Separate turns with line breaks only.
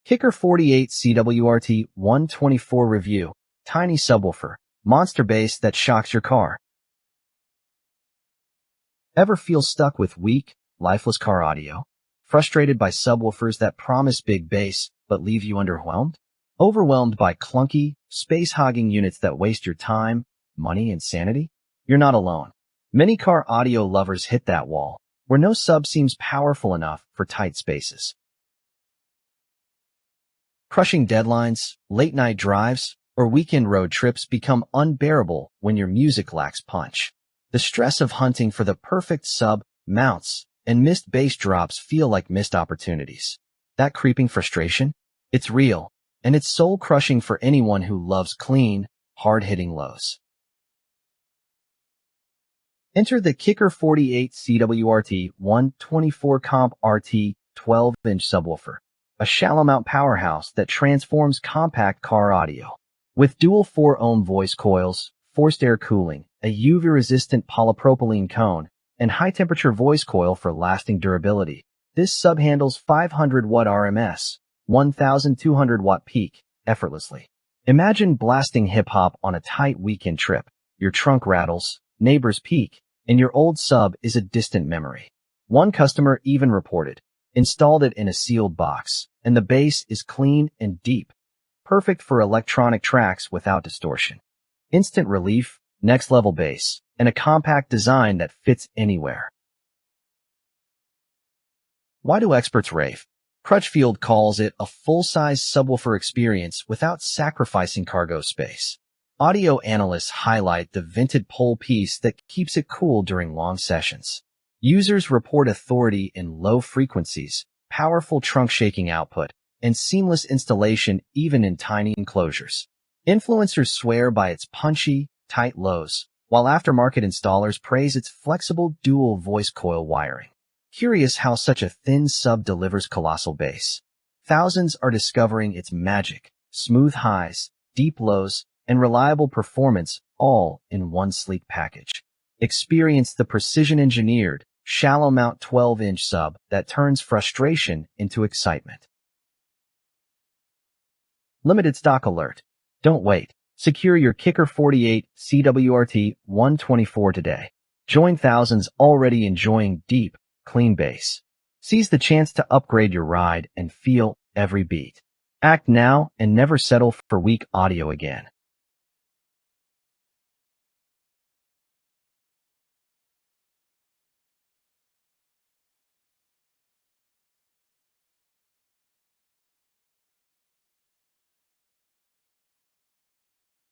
Kicker 48CWRT124 Review. Tiny subwoofer. Monster bass that shocks your car. Ever feel stuck with weak, lifeless car audio? Frustrated by subwoofers that promise big bass but leave you underwhelmed? Overwhelmed by clunky, space-hogging units that waste your time, money, and sanity? You're not alone. Many car audio lovers hit that wall, where no sub seems powerful enough for tight spaces. Crushing deadlines, late-night drives, or weekend road trips become unbearable when your music lacks punch. The stress of hunting for the perfect sub, mounts, and missed bass drops feel like missed opportunities. That creeping frustration? It's real, and it's soul-crushing for anyone who loves clean, hard-hitting lows. Enter the Kicker 48CWRT124 CompRT 12-inch subwoofer, a shallow-mount powerhouse that transforms compact car audio. With dual 4-ohm voice coils, forced air cooling, a UV-resistant polypropylene cone, and high-temperature voice coil for lasting durability, this sub handles 500-watt RMS, 1,200-watt peak, effortlessly. Imagine blasting hip-hop on a tight weekend trip. Your trunk rattles, neighbors peek, and your old sub is a distant memory. One customer even reported, installed it in a sealed box, and the bass is clean and deep, perfect for electronic tracks without distortion. Instant relief, next-level bass, and a compact design that fits anywhere. Why do experts rave? Crutchfield calls it a full-size subwoofer experience without sacrificing cargo space. Audio analysts highlight the vented pole piece that keeps it cool during long sessions. Users report authority in low frequencies, powerful trunk-shaking output, and seamless installation even in tiny enclosures. Influencers swear by its punchy, tight lows, while aftermarket installers praise its flexible dual voice coil wiring. Curious how such a thin sub delivers colossal bass. Thousands are discovering its magic, smooth highs, deep lows, and reliable performance all in one sleek package. Experience the precision-engineered, shallow-mount 12-inch sub that turns frustration into excitement. Limited stock alert. Don't wait. Secure your Kicker 48CWRT124 today. Join thousands already enjoying deep, clean bass. Seize the chance to upgrade your ride and feel every beat. Act now and never settle for weak audio again.